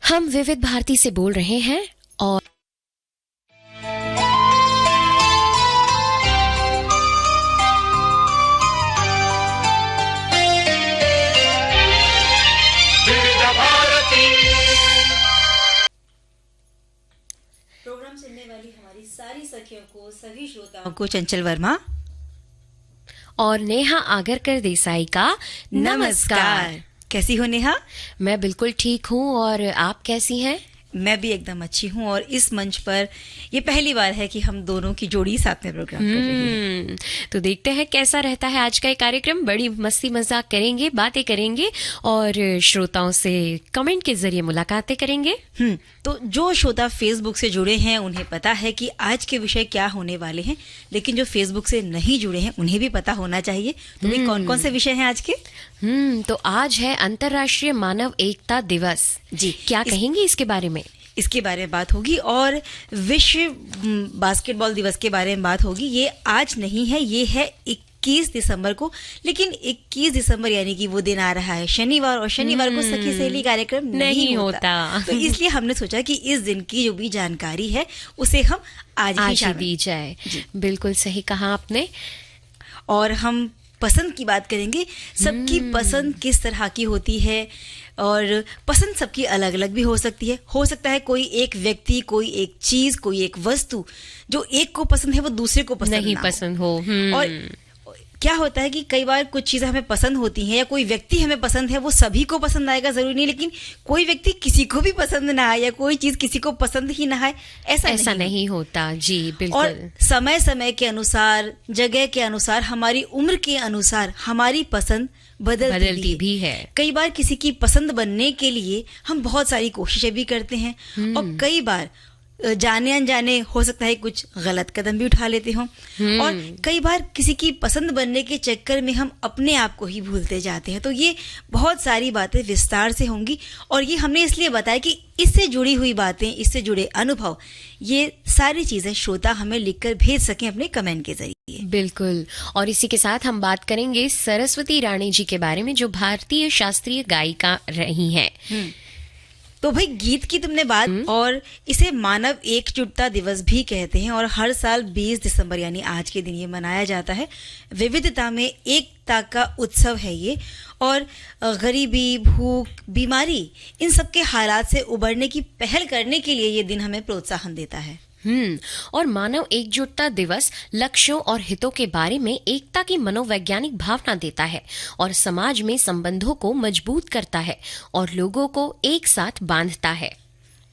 हम विविध भारती से बोल रहे हैं और प्रोग्राम सुनने वाली हमारी सारी सखियों को, सभी श्रोताओं को चंचल वर्मा और नेहा आगरकर देसाई का नमस्कार। कैसी हो नेहा? मैं बिल्कुल ठीक हूँ और आप कैसी हैं? मैं भी एकदम अच्छी हूँ और इस मंच पर ये पहली बार है कि हम दोनों की जोड़ी साथ में प्रोग्राम कर रही है। तो देखते हैं कैसा रहता है आज का ये कार्यक्रम। बड़ी मस्ती मजाक करेंगे, बातें करेंगे और श्रोताओं से कमेंट के जरिए मुलाकातें करेंगे। तो जो श्रोता फेसबुक से जुड़े हैं उन्हें पता है कि आज के विषय क्या होने वाले हैं, लेकिन जो फेसबुक से नहीं जुड़े हैं उन्हें भी पता होना चाहिए। तो भाई कौन कौन से विषय हैं आज के? तो आज है अंतर्राष्ट्रीय मानव एकता दिवस। जी, क्या कहेंगे इसके बारे में? इसके बारे में बात होगी और विश्व बास्केटबॉल दिवस के बारे में बात होगी। ये आज नहीं है, ये है 21 दिसंबर को, लेकिन 21 दिसंबर यानी कि वो दिन आ रहा है शनिवार, और शनिवार को सखी सहेली कार्यक्रम नहीं होता। तो इसलिए हमने सोचा कि इस दिन की जो भी जानकारी है उसे हम आज ही दी जाए। बिल्कुल सही कहा आपने। और हम पसंद की बात करेंगे। सबकी पसंद किस तरह की होती है और पसंद सबकी अलग अलग भी हो सकती है। हो सकता है कोई एक व्यक्ति, कोई एक चीज, कोई एक वस्तु जो एक को पसंद है वो दूसरे को पसंद नहीं पसंद हो। और क्या होता है कि कई बार कुछ चीजें हमें पसंद होती हैं या कोई व्यक्ति हमें पसंद है, वो सभी को पसंद आएगा जरूरी नहीं, लेकिन कोई व्यक्ति किसी को भी पसंद ना आए या कोई चीज किसी को पसंद ही ना आए, ऐसा नहीं होता। जी बिल्कुल। और समय समय के अनुसार, जगह के अनुसार, हमारी उम्र के अनुसार हमारी पसंद बदलती भी है। कई बार किसी की पसंद बनने के लिए हम बहुत सारी कोशिशें भी करते हैं और कई बार जाने अनजाने हो सकता है कुछ गलत कदम भी उठा लेते हों, और कई बार किसी की पसंद बनने के चक्कर में हम अपने आप को ही भूलते जाते हैं। तो ये बहुत सारी बातें विस्तार से होंगी और ये हमने इसलिए बताया कि इससे जुड़ी हुई बातें, इससे जुड़े अनुभव, ये सारी चीजें श्रोता हमें लिखकर भेज सकें अपने कमेंट के जरिए। बिल्कुल। और इसी के साथ हम बात करेंगे सरस्वती रानी जी के बारे में, जो भारतीय शास्त्रीय गायिका रही हैं। तो भाई गीत की तुमने बात, और इसे मानव एकजुटता दिवस भी कहते हैं और हर साल 20 दिसंबर यानी आज के दिन ये मनाया जाता है। विविधता में एकता का उत्सव है ये, और गरीबी, भूख, बीमारी, इन सब के हालात से उबरने की पहल करने के लिए ये दिन हमें प्रोत्साहन देता है। और मानव एकजुटता दिवस लक्ष्यों और हितों के बारे में एकता की मनोवैज्ञानिक भावना देता है और समाज में संबंधों को मजबूत करता है और लोगों को एक साथ बांधता है।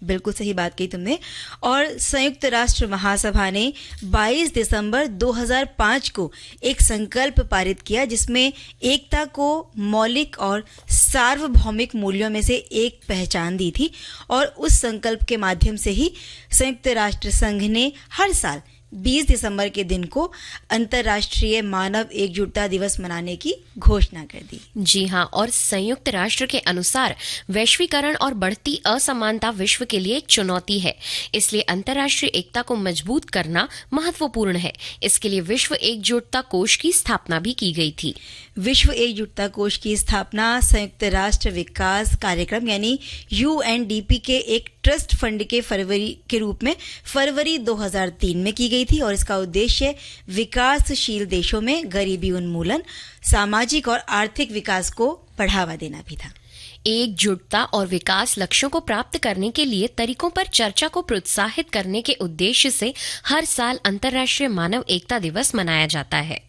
बिल्कुल सही बात कही तुमने। और संयुक्त राष्ट्र महासभा ने 22 दिसंबर 2005 को एक संकल्प पारित किया जिसमें एकता को मौलिक और सार्वभौमिक मूल्यों में से एक पहचान दी थी, और उस संकल्प के माध्यम से ही संयुक्त राष्ट्र संघ ने हर साल 20 दिसंबर के दिन को अंतर्राष्ट्रीय मानव एकजुटता दिवस मनाने की घोषणा कर दी। जी हाँ, और संयुक्त राष्ट्र के अनुसार वैश्वीकरण और बढ़ती असमानता विश्व के लिए एक चुनौती है, इसलिए अंतर्राष्ट्रीय एकता को मजबूत करना महत्वपूर्ण है। इसके लिए विश्व एकजुटता कोष की स्थापना भी की गई थी। विश्व एकजुटता कोष की स्थापना संयुक्त राष्ट्र विकास कार्यक्रम यानी UNDP के एक ट्रस्ट फंड के रूप में फरवरी 2003 में की गई थी, और इसका उद्देश्य विकासशील देशों में गरीबी उन्मूलन, सामाजिक और आर्थिक विकास को बढ़ावा देना भी था। एकजुटता और विकास लक्ष्यों को प्राप्त करने के लिए तरीकों पर चर्चा को प्रोत्साहित करने के उद्देश्य से हर साल अंतर्राष्ट्रीय मानव एकता दिवस मनाया जाता है।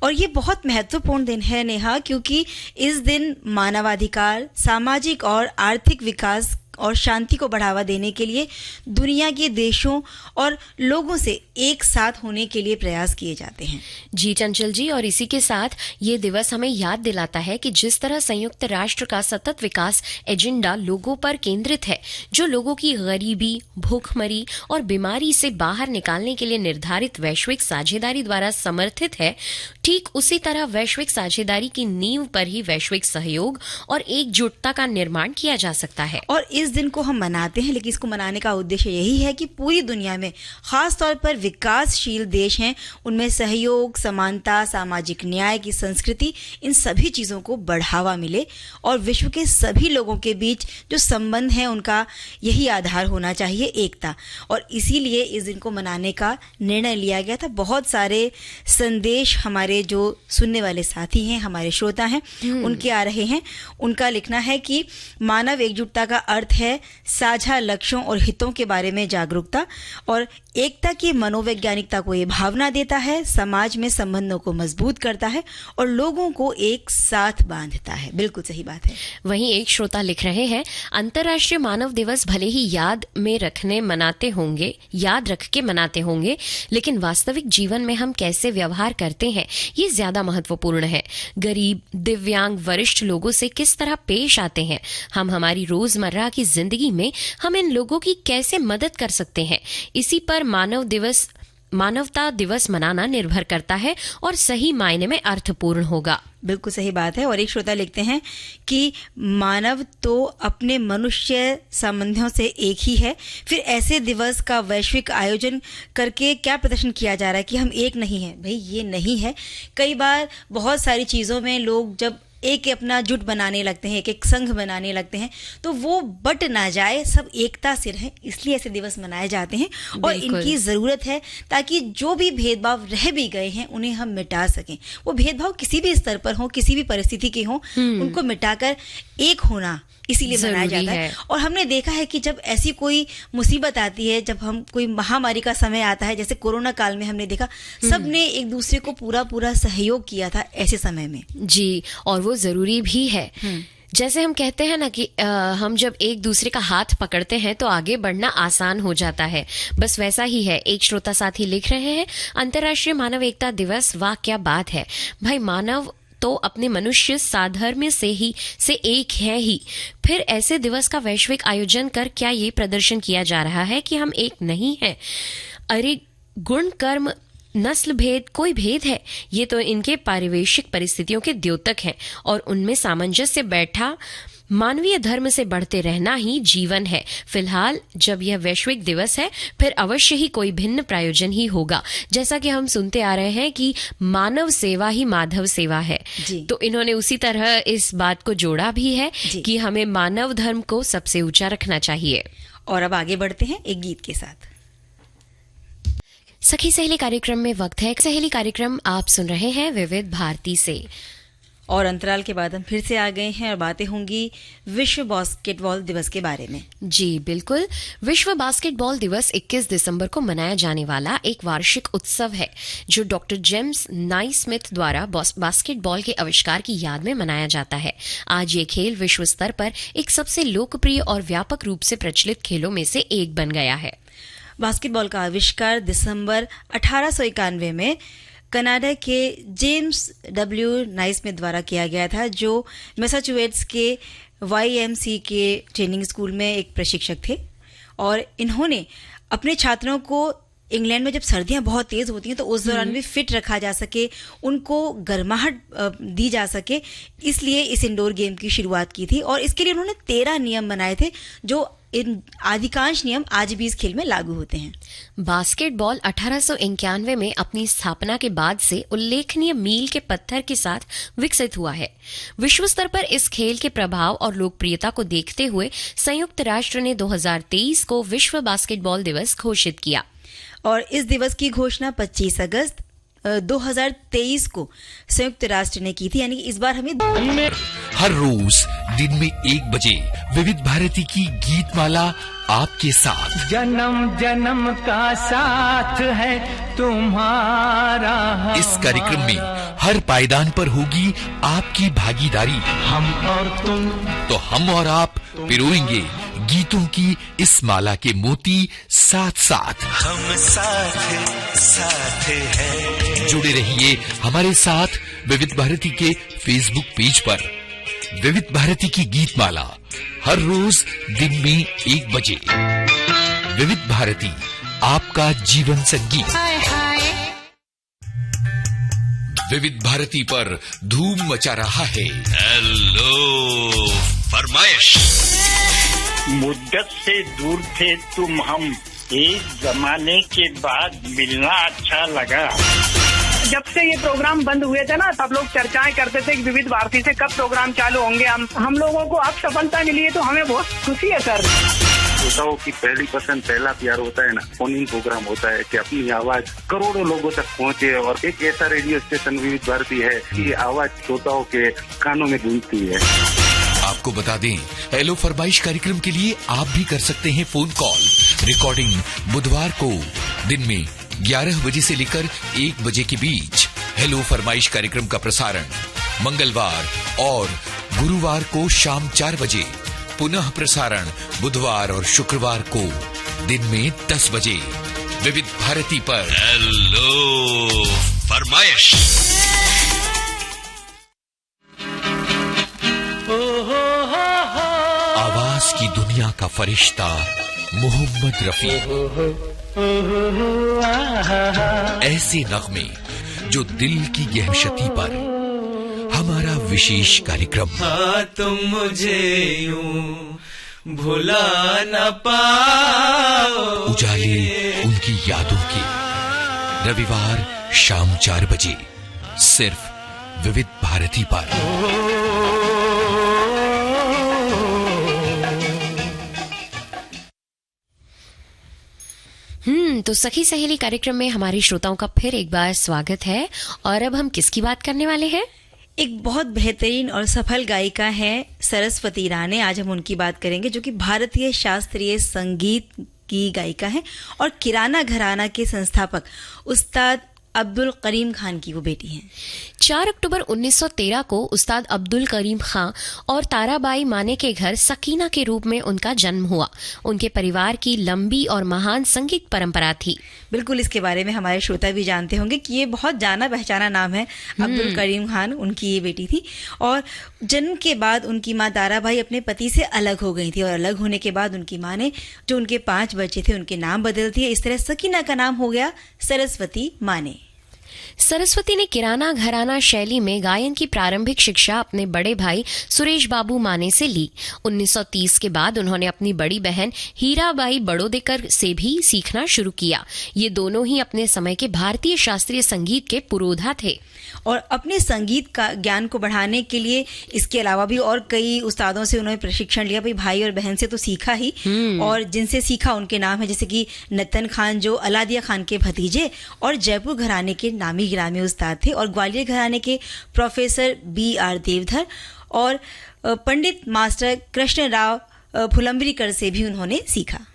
और ये बहुत महत्वपूर्ण दिन है नेहा, क्योंकि इस दिन मानवाधिकार, सामाजिक और आर्थिक विकास और शांति को बढ़ावा देने के लिए दुनिया के देशों और लोगों से एक साथ होने के लिए प्रयास किए जाते हैं। जी चंचल जी, और इसी के साथ ये दिवस हमें याद दिलाता है कि जिस तरह संयुक्त राष्ट्र का सतत विकास एजेंडा लोगों पर केंद्रित है, जो लोगों की गरीबी, भूखमरी और बीमारी से बाहर निकालने के लिए निर्धारित वैश्विक साझेदारी द्वारा समर्थित है, ठीक उसी तरह वैश्विक साझेदारी की नींव पर ही वैश्विक सहयोग और एकजुटता का निर्माण किया जा सकता है। और इस इस दिन को हम मनाते हैं, लेकिन इसको मनाने का उद्देश्य यही है कि पूरी दुनिया में, खास तौर पर विकासशील देश हैं, उनमें सहयोग, समानता, सामाजिक न्याय की संस्कृति, इन सभी चीज़ों को बढ़ावा मिले और विश्व के सभी लोगों के बीच जो संबंध है उनका यही आधार होना चाहिए, एकता। और इसीलिए इस दिन को मनाने का निर्णय लिया गया था। बहुत सारे संदेश हमारे जो सुनने वाले साथी हैं, हमारे श्रोता हैं, उनके आ रहे हैं। उनका लिखना है कि मानव एकजुटता का अर्थ है साझा लक्ष्यों और हितों के बारे में जागरूकता, और एकता की मनोवैज्ञानिकता को ये भावना देता है, समाज में संबंधों को मजबूत करता है और लोगों को एक साथ बांधता है। बिल्कुल सही बात है। वहीं एक श्रोता लिख रहे हैं, अंतर्राष्ट्रीय मानव दिवस भले ही याद रख के मनाते होंगे, लेकिन वास्तविक जीवन में हम कैसे व्यवहार करते हैं ये ज्यादा महत्वपूर्ण है। गरीब, दिव्यांग, वरिष्ठ लोगों से किस तरह पेश आते हैं, हम हमारी रोजमर्रा की जिंदगी में हम इन लोगों की कैसे मदद कर सकते हैं, इसी पर मानवता दिवस मनाना निर्भर करता है और सही मायने में अर्थपूर्ण होगा। बिल्कुल सही बात है। और एक श्रोता लिखते हैं कि मानव तो अपने मनुष्य संबंधों से एक ही है, फिर ऐसे दिवस का वैश्विक आयोजन करके क्या प्रदर्शन किया जा रहा है कि हम एक नहीं हैं। भाई ये नहीं है। कई बार बहुत सारी चीज़ों में लोग जब एक अपना जुट बनाने लगते हैं, एक संघ बनाने लगते हैं, तो वो बट ना जाए, सब एकता से रहें, इसलिए ऐसे दिवस मनाए जाते हैं। और इनकी ज़रूरत है ताकि जो भी भेदभाव रह भी गए हैं उन्हें हम मिटा सकें। वो भेदभाव किसी भी स्तर पर हो, किसी भी परिस्थिति के हो, उनको मिटाकर एक होना इसीलिए मनाया जाता है। और हमने देखा है कि जब ऐसी कोई मुसीबत आती है, जब हम कोई महामारी का समय आता है, जैसे कोरोना काल में हमने देखा, सबने एक दूसरे को पूरा सहयोग किया था ऐसे समय में। जी, और वो जरूरी भी है। जैसे हम कहते हैं ना कि हम जब एक दूसरे का हाथ पकड़ते हैं तो आगे बढ़ना आसान हो जाता है, बस वैसा ही है। एक श्रोता साथी लिख रहे हैं, अंतर्राष्ट्रीय मानव एकता दिवस, वाह क्या बात है भाई, मानव तो अपने मनुष्य साधर्म्य से एक है ही, फिर ऐसे दिवस का वैश्विक आयोजन कर क्या ये प्रदर्शन किया जा रहा है कि हम एक नहीं है? अरे गुण, कर्म, नस्ल भेद, कोई भेद है? ये तो इनके पारिवेशिक परिस्थितियों के द्योतक हैं और उनमें सामंजस्य बैठा मानवीय धर्म से बढ़ते रहना ही जीवन है। फिलहाल जब यह वैश्विक दिवस है, फिर अवश्य ही कोई भिन्न प्रायोजन ही होगा। जैसा कि हम सुनते आ रहे हैं कि मानव सेवा ही माधव सेवा है, तो इन्होंने उसी तरह इस बात को जोड़ा भी है कि हमें मानव धर्म को सबसे ऊंचा रखना चाहिए। और अब आगे बढ़ते हैं एक गीत के साथ। सखी सहेली कार्यक्रम में वक्त है। सहेली कार्यक्रम आप सुन रहे हैं विविध भारती से, और अंतराल के बाद हम फिर से आ गए हैं और बातें होंगी विश्व बास्केटबॉल दिवस के बारे में। जी बिल्कुल। विश्व बास्केटबॉल दिवस 21 दिसंबर को मनाया जाने वाला एक वार्षिक उत्सव है जो डॉक्टर जेम्स नाइस्मिथ द्वारा बास्केटबॉल के आविष्कार की याद में मनाया जाता है। आज ये खेल विश्व स्तर पर एक सबसे लोकप्रिय और व्यापक रूप से प्रचलित खेलों में से एक बन गया है। बास्केटबॉल का आविष्कार दिसंबर 1891 में कनाडा के जेम्स डब्ल्यू नाइस्मिथ द्वारा किया गया था, जो मैसाचुसेट्स के YMCA के ट्रेनिंग स्कूल में एक प्रशिक्षक थे। और इन्होंने अपने छात्रों को इंग्लैंड में जब सर्दियां बहुत तेज होती हैं तो उस दौरान भी फिट रखा जा सके, उनको गर्माहट दी जा सके, इसलिए इस इंडोर गेम की शुरुआत की थी। और इसके लिए उन्होंने 13 नियम बनाए थे, जो इन अधिकांश नियम आज भी इस खेल में लागू होते हैं। बास्केटबॉल 1891 में अपनी स्थापना के बाद से उल्लेखनीय मील के पत्थर के साथ विकसित हुआ है। विश्व स्तर पर इस खेल के प्रभाव और लोकप्रियता को देखते हुए संयुक्त राष्ट्र ने 2023 को विश्व बास्केटबॉल दिवस घोषित किया। और इस दिवस की घोषणा 25 अगस्त 2023 को संयुक्त राष्ट्र ने की थी, यानी कि इस बार हमें हर रोज दिन में 1 बजे विविध भारती की गीत माला आपके साथ। जन्म जन्म का साथ है तुम्हारा। इस कार्यक्रम में हर पायदान पर होगी आपकी भागीदारी। हम और तुम, तो हम और आप पिरोएंगे गीतों की इस माला के मोती साथ साथ। हम साथ साथ हैं। जुड़े रहिए हमारे साथ विविध भारती के फेसबुक पेज पर। विविध भारती की गीत माला हर रोज दिन में 1 बजे। विविध भारती, आपका जीवन संगीत। विविध भारती पर धूम मचा रहा है हेलो फरमाइश। मुद्दत से दूर थे तुम हम, एक जमाने के बाद मिलना अच्छा लगा। जब से ये प्रोग्राम बंद हुए थे ना, सब लोग चर्चाएं करते थे कि विविध भारती से कब प्रोग्राम चालू होंगे। हम लोगों को अब सफलता मिली है तो हमें बहुत खुशी है सर। श्रोताओं की पहली पसंद, पहला प्यार होता है ना, फोन इन प्रोग्राम होता है कि अपनी आवाज करोड़ों लोगों तक पहुंचे। और एक ऐसा रेडियो स्टेशन विविध भारती है कि आवाज श्रोताओं के कानों में गूंजती है। आपको बता दें, हेलो फरमाइश कार्यक्रम के लिए आप भी कर सकते हैं फोन कॉल। रिकॉर्डिंग बुधवार को दिन में 11 बजे से लेकर 1 बजे के बीच। हेलो फरमाइश कार्यक्रम का प्रसारण मंगलवार और गुरुवार को शाम 4 बजे। पुनः प्रसारण बुधवार और शुक्रवार को दिन में 10 बजे विविध भारती पर। हेलो फरमाइश। आवाज की दुनिया का फरिश्ता मोहम्मद रफी। ऐसे नगमे जो दिल की गहशती पर हमारा विशेष कार्यक्रम। तुम मुझे यूं भुला न पाओ। उजाले उनकी यादों के रविवार शाम 4 बजे सिर्फ विविध भारती पर। तो सखी सहेली कार्यक्रम में हमारे श्रोताओं का फिर एक बार स्वागत है। और अब हम किसकी बात करने वाले हैं? एक बहुत बेहतरीन और सफल गायिका है सरस्वती राणे। आज हम उनकी बात करेंगे, जो कि भारतीय शास्त्रीय संगीत की गायिका है और किराना घराना के संस्थापक उस्ताद अब्दुल करीम खान की वो बेटी हैं। 4 अक्टूबर 1913 को उस्ताद अब्दुल करीम खान और ताराबाई माने के घर सकीना के रूप में उनका जन्म हुआ। उनके परिवार की लंबी और महान संगीत परंपरा थी। बिल्कुल, इसके बारे में हमारे श्रोता भी जानते होंगे कि ये बहुत जाना पहचाना नाम है। अब्दुल करीम खान उनकी ये बेटी थी और जन्म के बाद उनकी माँ ताराबाई अपने पति से अलग हो गई थी और अलग होने के बाद उनकी माँ ने जो उनके 5 बच्चे थे उनके नाम बदल दिए। इस तरह सकीना का नाम हो गया सरस्वती माने। सरस्वती ने किराना घराना शैली में गायन की प्रारंभिक शिक्षा अपने बड़े भाई सुरेश बाबू माने से ली। 1930 के बाद उन्होंने अपनी बड़ी बहन हीराबाई बड़ोदेकर से भी सीखना शुरू किया। ये दोनों ही अपने समय के भारतीय शास्त्रीय संगीत के पुरोधा थे और अपने संगीत का ज्ञान को बढ़ाने के लिए इसके अलावा भी और कई उस्तादों से उन्होंने प्रशिक्षण लिया। भाई और बहन से तो सीखा ही, और जिनसे सीखा उनके नाम है जैसे कि नतन खान जो अलादिया खान के भतीजे और जयपुर घराने के नामी गिरामी उस्ताद थे, और ग्वालियर घराने के प्रोफेसर BR देवधर और पंडित मास्टर कृष्ण राव फुलंबरीकर से भी उन्होंने सीखा।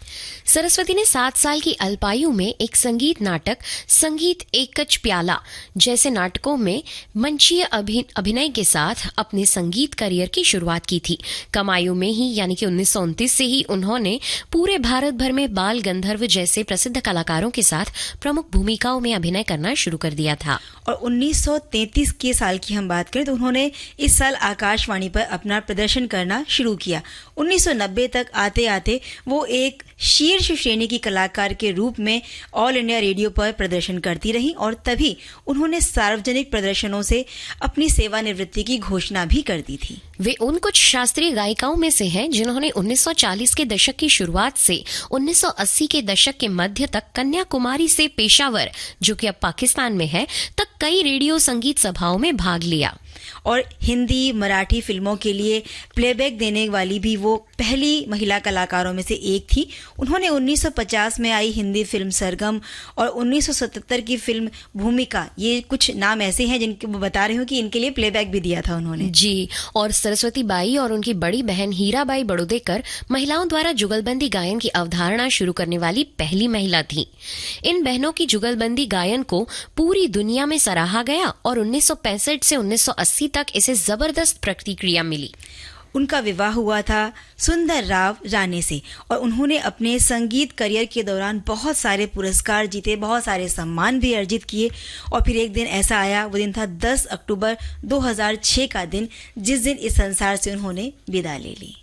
सरस्वती ने 7 साल की अल्पायु में एक संगीत नाटक संगीत एकच प्याला जैसे नाटकों में मंचीय अभिनय के साथ अपने संगीत करियर की शुरुआत की थी। कम आयु में ही यानी कि 1929 से ही उन्होंने पूरे भारत भर में बाल गंधर्व जैसे प्रसिद्ध कलाकारों के साथ प्रमुख भूमिकाओं में अभिनय करना शुरू कर दिया था। और 1933 के साल की हम बात करें तो उन्होंने इस साल आकाशवाणी पर अपना प्रदर्शन करना शुरू किया। 1990 तक आते आते वो एक शीर्ष श्रेणी की कलाकार के रूप में ऑल इंडिया रेडियो पर प्रदर्शन करती रही और तभी उन्होंने सार्वजनिक प्रदर्शनों से अपनी सेवानिवृत्ति की घोषणा भी कर दी थी। वे उन कुछ शास्त्रीय गायिकाओं में से हैं जिन्होंने 1940 के दशक की शुरुआत से 1980 के दशक के मध्य तक कन्याकुमारी से पेशावर, जो कि अब पाकिस्तान में है, तक कई रेडियो संगीत सभाओं में भाग लिया। और हिंदी मराठी फिल्मों के लिए प्लेबैक देने वाली भी वो पहली महिला कलाकारों में से एक थी। उन्होंने 1950 में आई हिंदी फिल्म सरगम और 1977 की फिल्म भूमिका, ये कुछ नाम ऐसे हैं जिनके बता रही हूँ कि इनके लिए प्लेबैक भी दिया था उन्होंने जी। और सरस्वती बाई और उनकी बड़ी बहन हीराबाई बड़ोदेकर महिलाओं द्वारा जुगलबंदी गायन की अवधारणा शुरू करने वाली पहली महिला थी। इन बहनों की जुगलबंदी गायन को पूरी दुनिया में सराहा गया और 1965 से 1980 तक इसे जबरदस्त प्रतिक्रिया मिली। उनका विवाह हुआ था सुंदर राव राणे से और उन्होंने अपने संगीत करियर के दौरान बहुत सारे पुरस्कार जीते, बहुत सारे सम्मान भी अर्जित किए। और फिर एक दिन ऐसा आया, वो दिन था 10 अक्टूबर 2006 का दिन, जिस दिन इस संसार से उन्होंने विदा ले ली।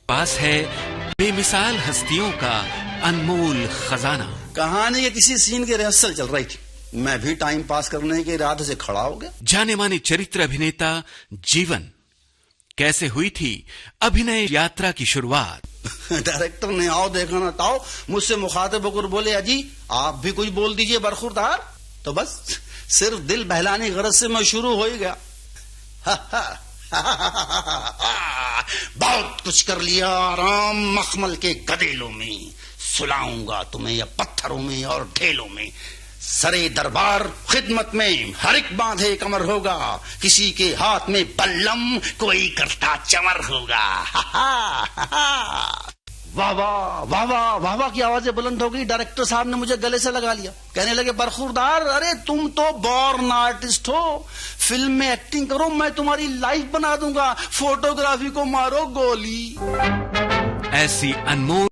पास है बेमिसाल हस्तियों का अनमोल खजाना। कहानी के किसी सीन की रिहर्सल चल रही थी, मैं भी टाइम पास करने के इरादे से खड़ा हो गया। जाने माने चरित्र अभिनेता जीवन कैसे हुई थी अभिनय यात्रा की शुरुआत। डायरेक्टर ने आओ देखा ना ताओ मुझसे मुखातिब होकर बोले, अजी आप भी कुछ बोल दीजिए बरखुरदार। तो बस सिर्फ दिल बहलाने की गरज से मैं शुरू हो ही गया। बहुत कुछ कर लिया आराम मखमल के गदेलों में, सुलाऊंगा तुम्हें या पत्थरों में और ढेलों में। सरे दरबार खिदमत में हर एक बांधे कमर होगा, किसी के हाथ में बल्लम कोई करता चमर होगा। वाह वाह वाह वाह वाह वाह की आवाजें बुलंद हो गई। डायरेक्टर साहब ने मुझे गले से लगा लिया, कहने लगे, बरखुरदार अरे तुम तो बॉर्न आर्टिस्ट हो, फिल्म में एक्टिंग करो, मैं तुम्हारी लाइफ बना दूंगा, फोटोग्राफी को मारो गोली। ऐसी अनमोल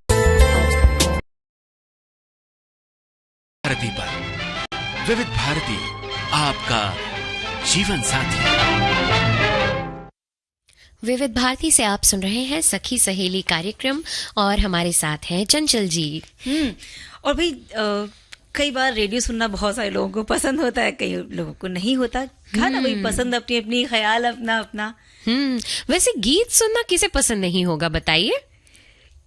भारती पर विविध भारती आपका जीवन साथी। विविध भारती से आप सुन रहे हैं सखी सहेली कार्यक्रम और हमारे साथ हैं चंचल जी। और भाई कई बार रेडियो सुनना बहुत सारे लोगों को पसंद होता है, कई लोगों को नहीं होता। खाना भाई पसंद अपनी अपनी, ख्याल अपना अपना। वैसे गीत सुनना किसे पसंद नहीं होगा बताइए?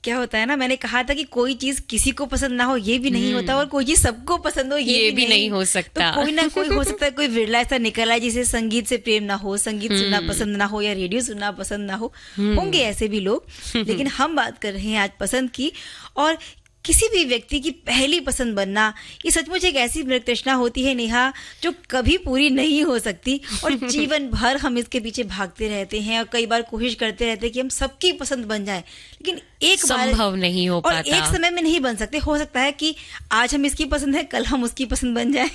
क्या होता है ना, मैंने कहा था कि कोई चीज किसी को पसंद ना हो ये भी नहीं होता, और कोई चीज सबको पसंद हो ये भी नहीं हो सकता। तो कोई ना कोई हो सकता है, कोई विरला ऐसा निकला है जिसे संगीत से प्रेम ना हो, संगीत सुनना पसंद ना हो या रेडियो सुनना पसंद ना हो। होंगे ऐसे भी लोग, लेकिन हम बात कर रहे हैं आज पसंद की। और किसी भी व्यक्ति की पहली पसंद बनना ये सचमुच एक ऐसी मृग तृष्णा होती है नेहा, जो कभी पूरी नहीं हो सकती, और जीवन भर हम इसके पीछे भागते रहते हैं और कई बार कोशिश करते रहते हैं कि हम सबकी पसंद बन जाए, लेकिन एक संभव नहीं हो पाता, और एक समय में नहीं बन सकते। हो सकता है कि आज हम इसकी पसंद है, कल हम उसकी पसंद बन जाए।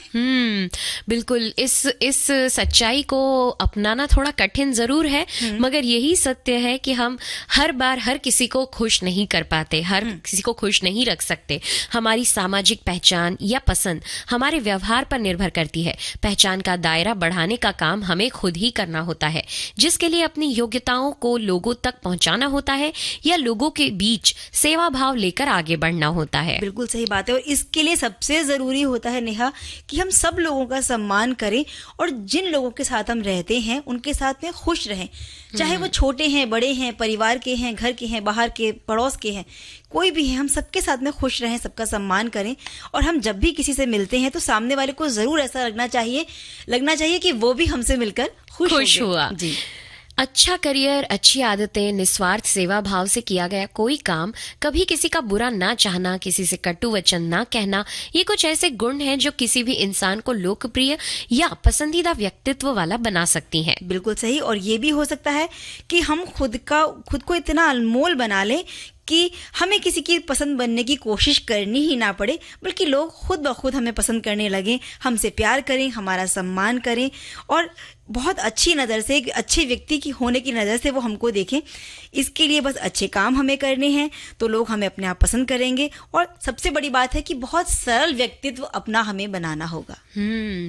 बिल्कुल, इस सच्चाई को अपनाना थोड़ा कठिन जरूर है, मगर यही सत्य है कि हम हर बार हर किसी को खुश नहीं कर पाते, हर किसी को खुश नहीं रख सकते। हमारी सामाजिक पहचान या पसंद हमारे व्यवहार पर निर्भर करती है। पहचान का दायरा बढ़ाने का काम हमें खुद ही करना होता है, जिसके लिए अपनी योग्यताओं को लोगों तक पहुंचाना होता है या लोगों के बीच सेवा भाव लेकर आगे बढ़ना होता है। बिल्कुल सही बात है, और इसके लिए सबसे जरूरी होता है नेहा कि हम सब लोगों का सम्मान करें और जिन लोगों के साथ हम रहते हैं उनके साथ में खुश रहें, चाहे वो छोटे हैं, बड़े हैं, परिवार के हैं, घर के हैं, बाहर के, पड़ोस के हैं, कोई भी है, हम सबके साथ में खुश रहें, सबका सम्मान करें। और हम जब भी किसी से मिलते हैं तो सामने वाले को जरूर ऐसा लगना चाहिए कि वो भी हमसे मिलकर खुश हुआ। जी। अच्छा करियर, अच्छी आदतें, निस्वार्थ सेवा भाव से किया गया कोई काम, कभी किसी का बुरा ना चाहना, किसी से कटु वचन ना कहना, ये कुछ ऐसे गुण हैं जो किसी भी इंसान को लोकप्रिय या पसंदीदा व्यक्तित्व वाला बना सकती हैं। बिल्कुल सही। और ये भी हो सकता है कि हम खुद को इतना अनमोल बना लें कि हमें किसी की पसंद बनने की कोशिश करनी ही ना पड़े, बल्कि लोग खुद ब खुद हमें पसंद करने लगें, हमसे प्यार करें, हमारा सम्मान करें और बहुत अच्छी नज़र से, एक अच्छे व्यक्ति की होने की नज़र से वो हमको देखें। इसके लिए बस अच्छे काम हमें करने हैं तो लोग हमें अपने आप पसंद करेंगे। और सबसे बड़ी बात है कि बहुत सरल व्यक्तित्व अपना हमें बनाना होगा।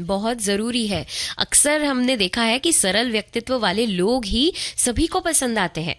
बहुत ज़रूरी है। अक्सर हमने देखा है कि सरल व्यक्तित्व वाले लोग ही सभी को पसंद आते हैं।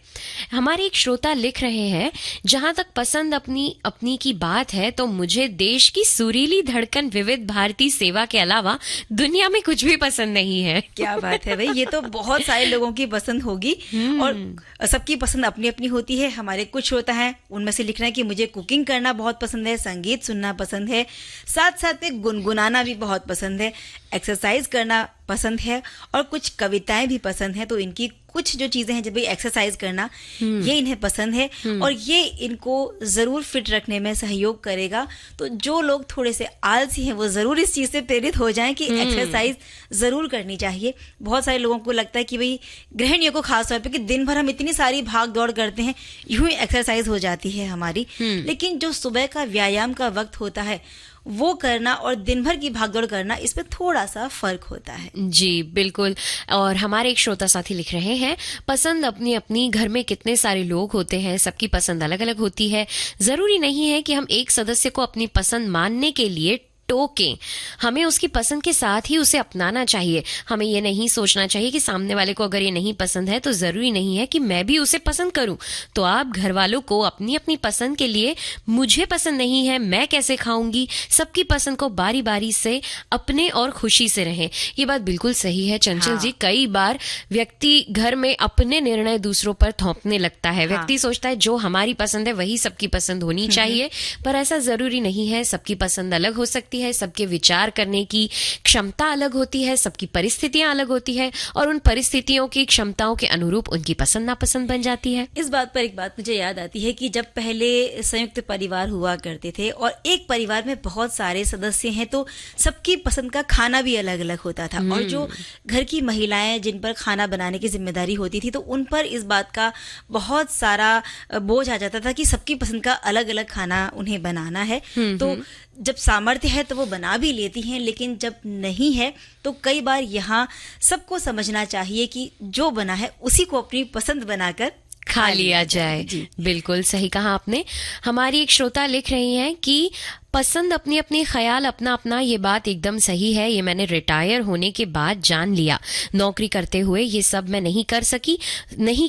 हमारे एक श्रोता लिख रहे हैं, जहां तक पसंद अपनी की बात है तो मुझे देश की सुरीली धड़कन विविध भारती सेवा के अलावा दुनिया में कुछ भी पसंद नहीं है। क्या बात है भाई, ये तो बहुत सारे लोगों की पसंद होगी और सबकी पसंद अपनी अपनी होती है। हमारे कुछ श्रोता हैं, उनमें से लिख रहे हैं कि मुझे कुकिंग करना बहुत पसंद है, संगीत सुनना पसंद है, साथ साथ में गुनगुनाना भी बहुत पसंद है, एक्सरसाइज करना पसंद है और कुछ कविताएं भी पसंद है। तो इनकी कुछ जो चीजें हैं, जब भी एक्सरसाइज करना, ये इन्हें पसंद है और ये इनको जरूर फिट रखने में सहयोग करेगा। तो जो लोग थोड़े से आलसी हैं वो जरूर इस चीज से प्रेरित हो जाएं कि एक्सरसाइज जरूर करनी चाहिए। बहुत सारे लोगों को लगता है कि भाई गृहिणियों को खास तौर पे कि दिन भर हम इतनी सारी भाग दौड़ करते हैं, यूं ही एक्सरसाइज हो जाती है हमारी, लेकिन जो सुबह का व्यायाम का वक्त होता है वो करना और दिन भर की भागदौड़ करना, इसमें थोड़ा सा फर्क होता है। जी बिल्कुल। और हमारे एक श्रोता साथी लिख रहे हैं, पसंद अपनी अपनी, घर में कितने सारे लोग होते हैं, सबकी पसंद अलग अलग होती है। जरूरी नहीं है कि हम एक सदस्य को अपनी पसंद मानने के लिए टोकें, हमें उसकी पसंद के साथ ही उसे अपनाना चाहिए। हमें ये नहीं सोचना चाहिए कि सामने वाले को अगर ये नहीं पसंद है तो जरूरी नहीं है कि मैं भी उसे पसंद करूं। तो आप घर वालों को अपनी अपनी पसंद के लिए, मुझे पसंद नहीं है मैं कैसे खाऊंगी, सबकी पसंद को बारी बारी से अपने और खुशी से रहें। ये बात बिल्कुल सही है चंचल जी। कई बार व्यक्ति घर में अपने निर्णय दूसरों पर थोपने लगता है। व्यक्ति सोचता है जो हमारी पसंद है वही सबकी पसंद होनी चाहिए, पर ऐसा जरूरी नहीं है। सबकी पसंद अलग हो सकती है, सबके विचार करने की क्षमता अलग होती है, सबकी परिस्थितियां अलग होती है और उन परिस्थितियों की क्षमताओं के अनुरूप उनकी पसंद नापसंद बन जाती है। इस बात पर एक बात मुझे याद आती है कि जब पहले संयुक्त परिवार हुआ करते थे और एक परिवार में बहुत सारे सदस्य हैं तो सबकी पसंद का खाना भी अलग अलग होता था, और जो घर की महिलाएं जिन पर खाना बनाने की जिम्मेदारी होती थी तो उन पर इस बात का बहुत सारा बोझ आ जाता था कि सबकी पसंद का अलग अलग खाना उन्हें बनाना है। तो जब सामर्थ्य है तो वो बना भी लेती हैं, लेकिन जब नहीं है तो कई बार यहाँ सबको समझना चाहिए कि जो बना है उसी को अपनी पसंद बनाकर खा लिया जाए। बिल्कुल सही कहा आपने। हमारी एक श्रोता लिख रही हैं कि पसंद अपनी अपनी, ख्याल अपना अपना। ये बात एकदम सही है, ये मैंने रिटायर होने के बाद जान लिया। नौकरी करते हुए ये सब मैं नहीं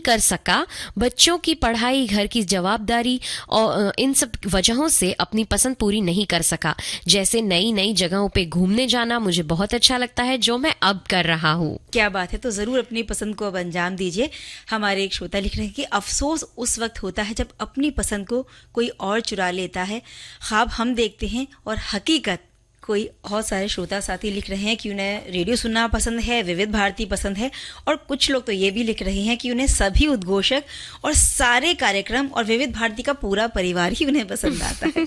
कर सका। बच्चों की पढ़ाई, घर की जवाबदारी और इन सब वजहों से अपनी पसंद पूरी नहीं कर सका। जैसे नई नई जगहों पे घूमने जाना मुझे बहुत अच्छा लगता है, जो मैं अब कर रहा हूँ। क्या बात है। तो जरूर अपनी पसंद को अब अंजाम दीजिए। हमारे एक श्रोता लिख रहे हैं कि अफसोस उस वक्त होता है जब अपनी पसंद को कोई और चुरा लेता है। ख्वाब हम देखते हैं और हकीकत कोई। बहुत सारे श्रोता साथी लिख रहे हैं कि उन्हें रेडियो सुनना पसंद है, विविध भारती पसंद है, और कुछ लोग तो ये भी लिख रहे हैं कि उन्हें सभी उद्घोषक और सारे कार्यक्रम और विविध भारती का पूरा परिवार ही उन्हें पसंद आता है।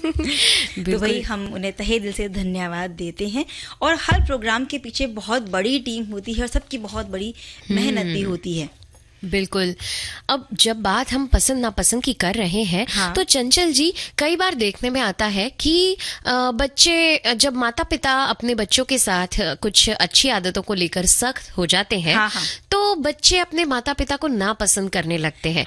तो भाई हम उन्हें तहे दिल से धन्यवाद देते हैं। और हर प्रोग्राम के पीछे बहुत बड़ी टीम होती है और सबकी बहुत बड़ी मेहनत भी होती है। बिल्कुल। अब जब बात हम पसंद नापसंद की कर रहे हैं, तो चंचल जी कई बार देखने में आता है कि बच्चे, जब माता पिता अपने बच्चों के साथ कुछ अच्छी आदतों को लेकर सख्त हो जाते हैं, तो बच्चे अपने माता पिता को नापसंद करने लगते हैं।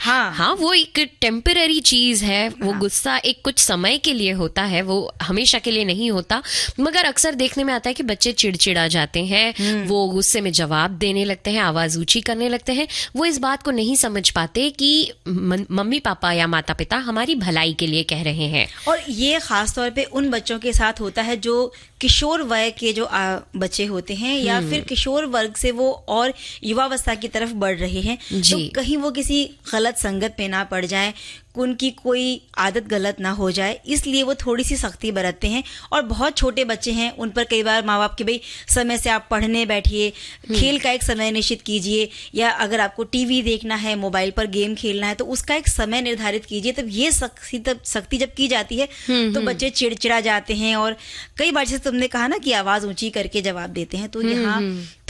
वो एक टेम्पररी चीज है, वो गुस्सा एक कुछ समय के लिए होता है, वो हमेशा के लिए नहीं होता। मगर अक्सर देखने में आता है कि बच्चे चिड़चिड़ा जाते हैं, वो गुस्से में जवाब देने लगते हैं, आवाज ऊंची करने लगते हैं। वो इस बात को नहीं समझ पाते कि मम्मी पापा या माता पिता हमारी भलाई के लिए कह रहे हैं। और ये खास तौर पे उन बच्चों के साथ होता है जो किशोर वय के जो बच्चे होते हैं या फिर किशोर वर्ग से वो और युवावस्था की तरफ बढ़ रहे हैं। तो कहीं वो किसी गलत संगत में ना पड़ जाएं, उनकी कोई आदत गलत ना हो जाए, इसलिए वो थोड़ी सी सख्ती बरतते हैं। और बहुत छोटे बच्चे हैं, उन पर कई बार माँ बाप के भाई समय से आप पढ़ने बैठिए, खेल का एक समय निश्चित कीजिए, या अगर आपको टीवी देखना है, मोबाइल पर गेम खेलना है तो उसका एक समय निर्धारित कीजिए। तब ये सख्ती जब की जाती है तो बच्चे चिड़चिड़ा जाते हैं और कई बार जैसे तुमने कहा ना कि आवाज ऊंची करके जवाब देते हैं। तो यहाँ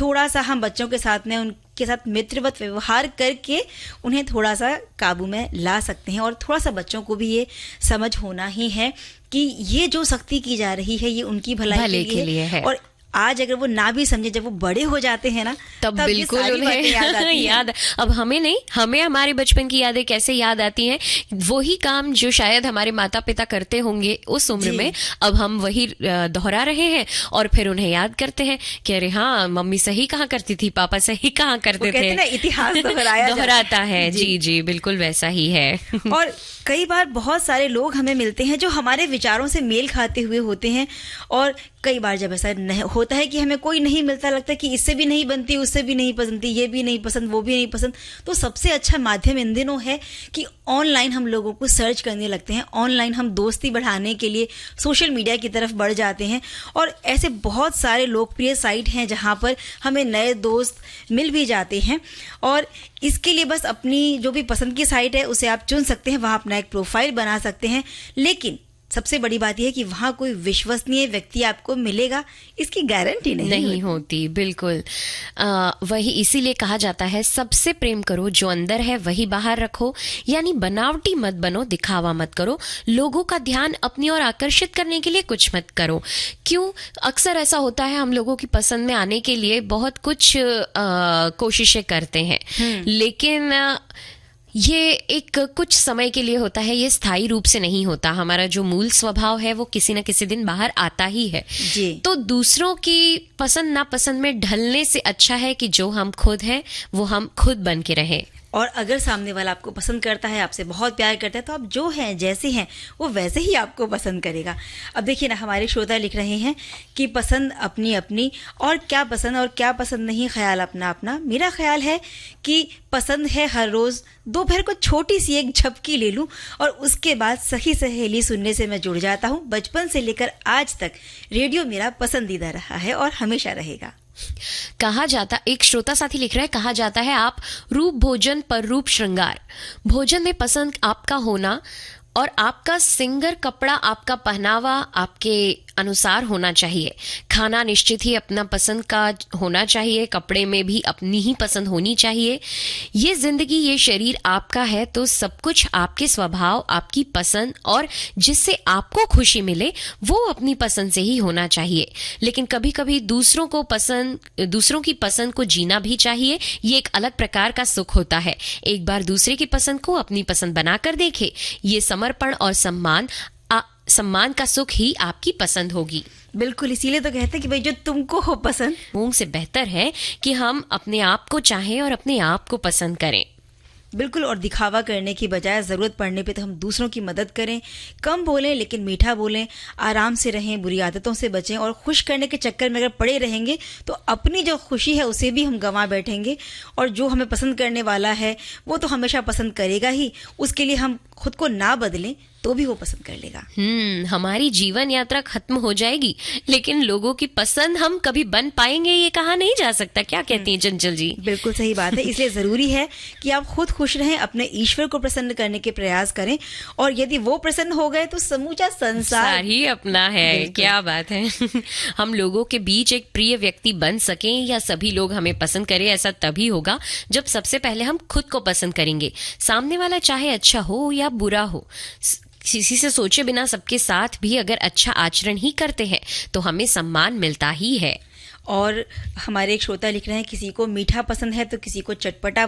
थोड़ा सा हम बच्चों के साथ में उनके साथ मित्रवत व्यवहार करके उन्हें थोड़ा सा काबू में ला सकते हैं। और थोड़ा सा बच्चों को भी ये समझ होना ही है कि ये जो सख्ती की जा रही है ये उनकी भलाई के लिए है। और आज अगर वो ना भी समझे, जब वो बड़े हो जाते हैं ना तब बिल्कुल उन्हें याद। अब हमें नहीं, हमें हमारे बचपन की यादें कैसे याद आती हैं, वही काम जो शायद हमारे माता पिता करते होंगे उस उम्र में, अब हम वही दोहरा रहे हैं और फिर उन्हें याद करते हैं कि अरे हाँ मम्मी सही कहा करती थी, पापा सही कहा करते थे। इतिहास दोहराता है। जी बिल्कुल वैसा ही है। और कई बार बहुत सारे लोग हमें मिलते हैं जो हमारे विचारों से मेल खाते हुए होते हैं, और कई बार जब ऐसा होता है कि हमें कोई नहीं मिलता, लगता है कि इससे भी नहीं बनती, उससे भी नहीं पसंद, ये भी नहीं पसंद, वो भी नहीं पसंद, तो सबसे अच्छा माध्यम इन दिनों है कि ऑनलाइन हम लोगों को सर्च करने लगते हैं। ऑनलाइन हम दोस्ती बढ़ाने के लिए सोशल मीडिया की तरफ बढ़ जाते हैं, और ऐसे बहुत सारे लोकप्रिय साइट हैं जहाँ पर हमें नए दोस्त मिल भी जाते हैं। और इसके लिए बस अपनी जो भी पसंद की साइट है उसे आप चुन सकते हैं, वहाँ अपना एक प्रोफाइल बना सकते हैं। लेकिन सबसे बड़ी बात यह है कि वहां कोई विश्वसनीय व्यक्ति आपको मिलेगा इसकी गारंटी नहीं होती। बिल्कुल वही, इसीलिए कहा जाता है सबसे प्रेम करो, जो अंदर है वही बाहर रखो। यानी बनावटी मत बनो, दिखावा मत करो, लोगों का ध्यान अपनी ओर आकर्षित करने के लिए कुछ मत करो। क्यों? अक्सर ऐसा होता है, हम लोगों की पसंद में आने के लिए बहुत कुछ कोशिशें करते हैं, लेकिन ये एक कुछ समय के लिए होता है, ये स्थायी रूप से नहीं होता। हमारा जो मूल स्वभाव है वो किसी न किसी दिन बाहर आता ही है जी। तो दूसरों की पसंद नापसंद में ढलने से अच्छा है कि जो हम खुद हैं वो हम खुद बन के रहें। और अगर सामने वाला आपको पसंद करता है, आपसे बहुत प्यार करता है, तो आप जो हैं जैसे हैं वो वैसे ही आपको पसंद करेगा। अब देखिए ना, हमारे श्रोता लिख रहे हैं कि पसंद अपनी अपनी, और क्या पसंद और क्या पसंद नहीं ख्याल अपना अपना। मेरा ख्याल है कि पसंद है हर रोज़ दोपहर को छोटी सी एक झपकी ले लूं और उसके बाद सखी सहेली सुनने से मैं जुड़ जाता हूं। बचपन से लेकर आज तक रेडियो मेरा पसंदीदा रहा है और हमेशा रहेगा। कहा जाता, एक श्रोता साथी लिख रहा है, कहा जाता है आप रूप भोजन पर रूप श्रृंगार। भोजन में पसंद आपका होना और आपका सिंगर कपड़ा, आपका पहनावा आपके अनुसार होना चाहिए। खाना निश्चित ही अपना पसंद का होना चाहिए, कपड़े में भी अपनी ही पसंद होनी चाहिए। ये जिंदगी, ये शरीर आपका है तो सब कुछ आपके स्वभाव, आपकी पसंद और जिससे आपको खुशी मिले वो अपनी पसंद से ही होना चाहिए। लेकिन कभी कभी दूसरों की पसंद को जीना भी चाहिए। ये एक अलग प्रकार का सुख होता है। एक बार दूसरे की पसंद को अपनी पसंद बनाकर देखे। ये समर्पण और सम्मान का सुख ही आपकी पसंद होगी। बिल्कुल, इसीलिए तो कहते हैं कि भाई जो तुमको हो पसंद, मूंग से बेहतर है कि हम अपने आप को चाहें और अपने आप को पसंद करें। बिल्कुल, और दिखावा करने की बजाय ज़रूरत पड़ने पे तो हम दूसरों की मदद करें। कम बोलें लेकिन मीठा बोलें, आराम से रहें, बुरी आदतों से बचें। और खुश करने के चक्कर में अगर पड़े रहेंगे तो अपनी जो खुशी है उसे भी हम गंवा बैठेंगे। और जो हमें पसंद करने वाला है वो तो हमेशा पसंद करेगा ही। उसके लिए हम खुद को ना बदलें तो भी वो पसंद कर लेगा। हमारी जीवन यात्रा खत्म हो जाएगी लेकिन लोगों की पसंद हम कभी बन पाएंगे ये कहा नहीं जा सकता। क्या कहती हैं चंचल जी? बिल्कुल सही बात है। इसलिए जरूरी है कि आप खुद खुश रहें, अपने ईश्वर को प्रसन्न करने के प्रयास करें। और यदि वो प्रसन्न हो गए तो समूचा संसार ही अपना है। क्या बात है। हम लोगों के बीच एक प्रिय व्यक्ति बन सकें या सभी लोग हमें पसंद करें, ऐसा तभी होगा जब सबसे पहले हम खुद को पसंद करेंगे। सामने वाला चाहे अच्छा हो या बुरा हो, किसी से सोचे बिना सबके साथ भी अगर अच्छा आचरण ही करते हैं तो हमें सम्मान मिलता ही है। और हमारे एक श्रोता लिख रहे हैं, किसी को मीठा पसंद है तो किसी को चटपटा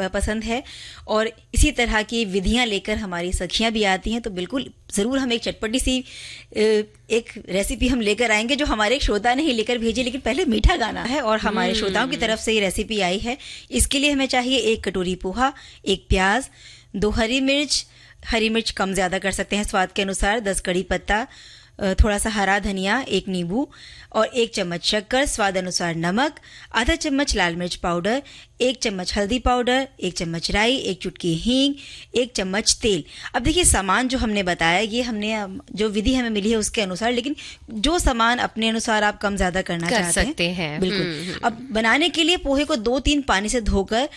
पसंद है। और इसी तरह की विधियां लेकर हमारी सखियां भी आती हैं। तो बिल्कुल ज़रूर हम एक चटपटी सी एक रेसिपी हम लेकर आएंगे जो हमारे एक श्रोता ने ही लेकर भेजी। लेकिन पहले मीठा गाना है और हमारे श्रोताओं की तरफ से ये रेसिपी आई है। इसके लिए हमें चाहिए 1 कटोरी पोहा, 1 प्याज, 2 हरी मिर्च कम ज़्यादा कर सकते हैं स्वाद के अनुसार, 10 कड़ी पत्ता, थोड़ा सा हरा धनिया, 1 नींबू और 1 चम्मच शक्कर, स्वाद अनुसार नमक, आधा चम्मच लाल मिर्च पाउडर, 1 चम्मच हल्दी पाउडर, 1 चम्मच राई, 1 चुटकी हींग, 1 चम्मच तेल। अब देखिए, सामान जो हमने बताया ये हमने जो विधि हमें मिली है उसके अनुसार, लेकिन जो सामान अपने अनुसार आप कम ज्यादा करना चाहते हैं बिल्कुल। अब बनाने के लिए पोहे को 2-3 पानी से धोकर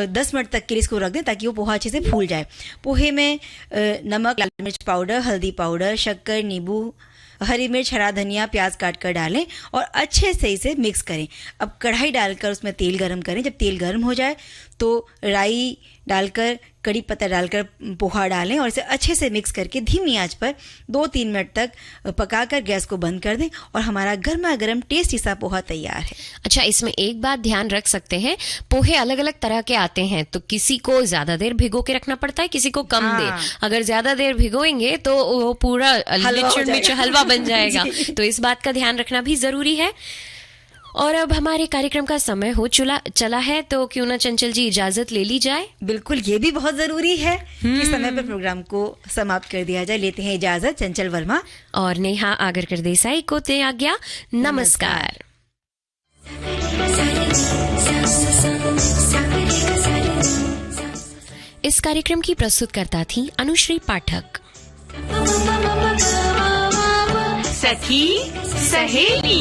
10 मिनट तक के लिए इसको रख दें ताकि वो पोहा अच्छे से फूल जाए। पोहे में नमक, लाल मिर्च पाउडर, हल्दी पाउडर, शक्कर, नींबू, हरी मिर्च, हरा धनिया, प्याज काट कर डालें और अच्छे से इसे मिक्स करें। अब कढ़ाई डालकर उसमें तेल गरम करें। जब तेल गरम हो जाए तो राई डालकर, कड़ी पत्ता डालकर पोहा डालें और इसे अच्छे से मिक्स करके धीमी आंच पर 2-3 मिनट तक पकाकर गैस को बंद कर दें और हमारा गर्मा गर्म टेस्टी सा पोहा तैयार है। अच्छा, इसमें एक बात ध्यान रख सकते हैं, पोहे अलग अलग तरह के आते हैं तो किसी को ज्यादा देर भिगो के रखना पड़ता है, किसी को कम देर। अगर ज्यादा देर भिगोएंगे तो वो पूरा हलवा बन जाएगा। तो इस बात का ध्यान रखना भी जरूरी है। और अब हमारे कार्यक्रम का समय हो चला है तो क्यों ना चंचल जी इजाजत ले ली जाए? बिल्कुल, ये भी बहुत जरूरी है कि समय पर प्रोग्राम को समाप्त कर दिया जाए। लेते हैं इजाजत चंचल वर्मा और नेहा आगरकर देसाई को दे आज्ञा। नमस्कार। इस कार्यक्रम की प्रस्तुतकर्ता थी अनुश्री पाठक। सखी सहेली